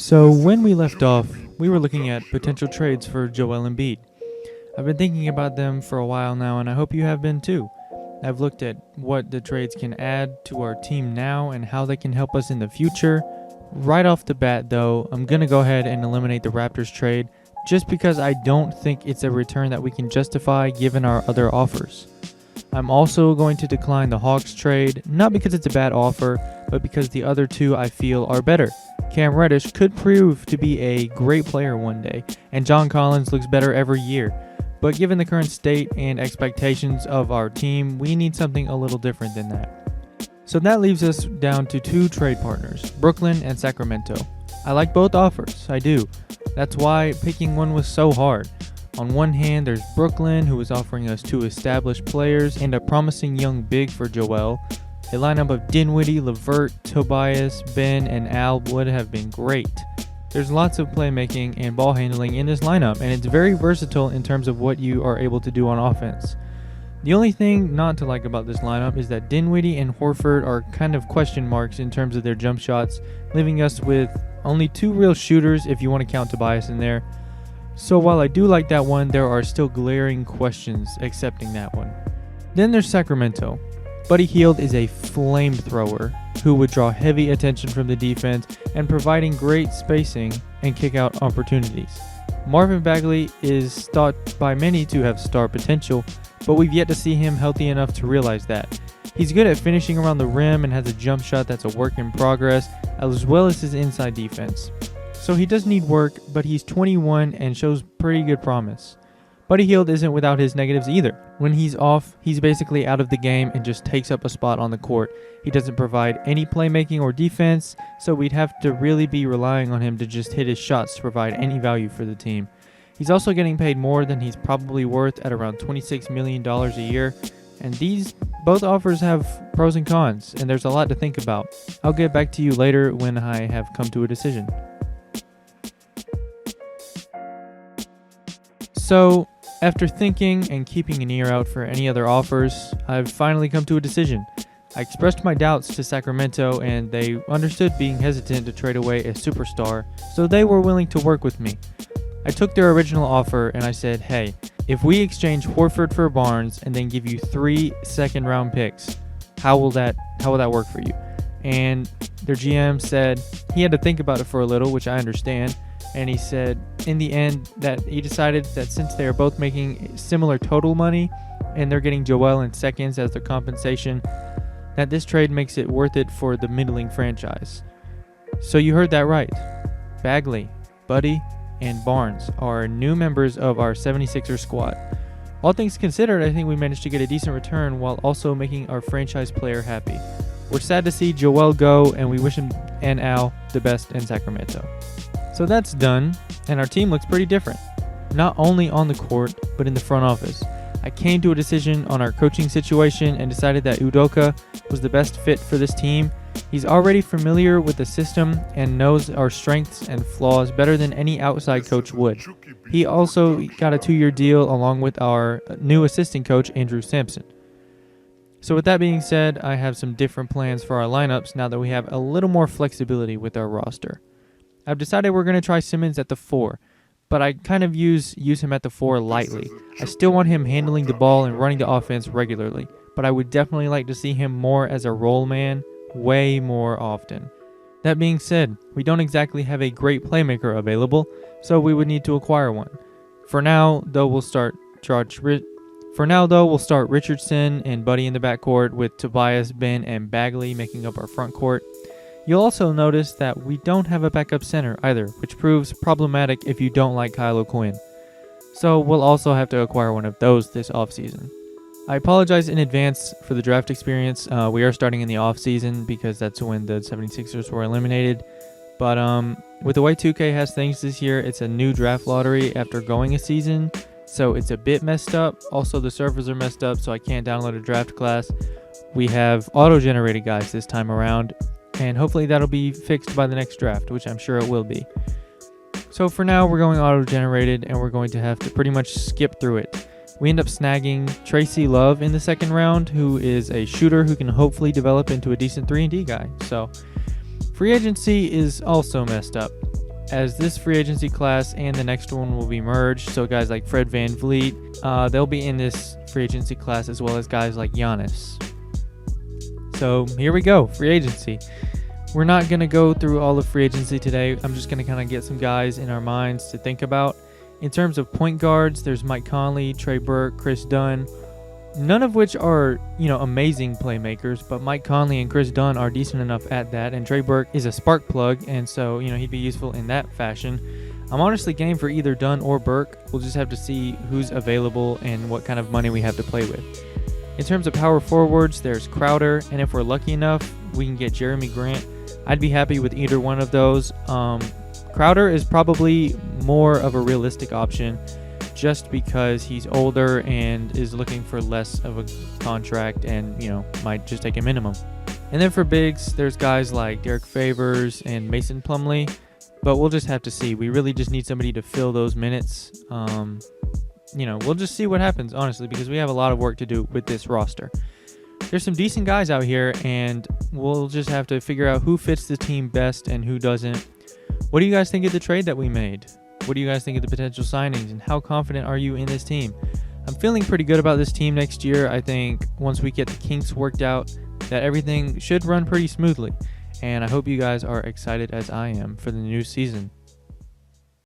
So when we left off, we were looking at potential trades for Joel Embiid. I've been thinking about them for a while now, and I hope you have been too. I've looked at what the trades can add to our team now and how they can help us in the future. Right off the bat though, I'm going to go ahead and eliminate the Raptors trade just because I don't think it's a return that we can justify given our other offers. I'm also going to decline the Hawks trade, not because it's a bad offer, but because the other two I feel are better. Cam Reddish could prove to be a great player one day, and John Collins looks better every year. But given the current state and expectations of our team, we need something a little different than that. So that leaves us down to two trade partners, Brooklyn and Sacramento. I like both offers, I do. That's why picking one was so hard. On one hand, there's Brooklyn, who is offering us two established players and a promising young big for Joel. A lineup of Dinwiddie, LeVert, Tobias, Ben, and Al would have been great. There's lots of playmaking and ball handling in this lineup, and it's very versatile in terms of what you are able to do on offense. The only thing not to like about this lineup is that Dinwiddie and Horford are kind of question marks in terms of their jump shots, leaving us with only two real shooters if you want to count Tobias in there. So while I do like that one, there are still glaring questions accepting that one. Then there's Sacramento. Buddy Hield is a flamethrower who would draw heavy attention from the defense and providing great spacing and kick-out opportunities. Marvin Bagley is thought by many to have star potential, but we've yet to see him healthy enough to realize that. He's good at finishing around the rim and has a jump shot that's a work in progress, as well as his inside defense. So he does need work, but he's 21 and shows pretty good promise. Buddy Hield isn't without his negatives either. When he's off, he's basically out of the game and just takes up a spot on the court. He doesn't provide any playmaking or defense, so we'd have to really be relying on him to just hit his shots to provide any value for the team. He's also getting paid more than he's probably worth at around $26 million a year, and these both offers have pros and cons, and there's a lot to think about. I'll get back to you later when I have come to a decision. So, after thinking and keeping an ear out for any other offers, I've finally come to a decision. I expressed my doubts to Sacramento and they understood being hesitant to trade away a superstar, so they were willing to work with me. I took their original offer and I said, hey, if we exchange Horford for Barnes and then give you 3 second-round picks, how will that work for you? And their GM said he had to think about it for a little, which I understand. And he said in the end that he decided that since they are both making similar total money and they're getting Joel in seconds as their compensation, that this trade makes it worth it for the middling franchise. So you heard that right. Bagley, Buddy, and Barnes are new members of our 76ers squad. All things considered, I think we managed to get a decent return while also making our franchise player happy. We're sad to see Joel go, and we wish him and Al the best in Sacramento. So that's done, and our team looks pretty different. Not only on the court, but in the front office. I came to a decision on our coaching situation and decided that Udoka was the best fit for this team. He's already familiar with the system and knows our strengths and flaws better than any outside coach would. He also got a 2-year deal along with our new assistant coach, Andrew Sampson. So with that being said, I have some different plans for our lineups now that we have a little more flexibility with our roster. I've decided we're going to try Simmons at the 4, but I kind of use him at the 4 lightly. I still want him handling the ball and running the offense regularly, but I would definitely like to see him more as a role man way more often. That being said, we don't exactly have a great playmaker available, so we would need to acquire one. For now, though, we'll start Richardson and Buddy in the backcourt with Tobias, Ben, and Bagley making up our front court. You'll also notice that we don't have a backup center either, which proves problematic if you don't like Kyle O'Quinn. So we'll also have to acquire one of those this offseason. I apologize in advance for the draft experience. We are starting in the offseason because that's when the 76ers were eliminated. But with the way 2K has things this year, it's a new draft lottery after going a season. So it's a bit messed up. Also, the servers are messed up, so I can't download a draft class. We have auto-generated guys this time around. And hopefully that'll be fixed by the next draft, which I'm sure it will be. So for now, we're going auto-generated, and we're going to have to pretty much skip through it. We end up snagging Tracy Love in the second round, who is a shooter who can hopefully develop into a decent 3-and-D guy. So free agency is also messed up. as this free agency class and the next one will be merged. So guys like Fred VanVleet, they'll be in this free agency class, as well as guys like Giannis. So here we go, free agency. We're not going to go through all of free agency today. I'm just going to kind of get some guys in our minds to think about. In terms of point guards, there's Mike Conley, Trey Burke, Chris Dunn. None of which are, amazing playmakers, but Mike Conley and Chris Dunn are decent enough at that, and Trey Burke is a spark plug, and so, he'd be useful in that fashion. I'm honestly game for either Dunn or Burke. We'll just have to see who's available and what kind of money we have to play with. In terms of power forwards, there's Crowder, and if we're lucky enough, we can get Jeremy Grant. I'd be happy with either one of those. Crowder is probably more of a realistic option just because he's older and is looking for less of a contract and, might just take a minimum. And then for bigs, there's guys like Derek Favors and Mason Plumlee, but we'll just have to see. We really just need somebody to fill those minutes. We'll just see what happens, honestly, because we have a lot of work to do with this roster. There's some decent guys out here, and we'll just have to figure out who fits the team best and who doesn't. What do you guys think of the trade that we made? What do you guys think of the potential signings, and how confident are you in this team? I'm feeling pretty good about this team next year. I think once we get the kinks worked out, that everything should run pretty smoothly, and I hope you guys are excited as I am for the new season.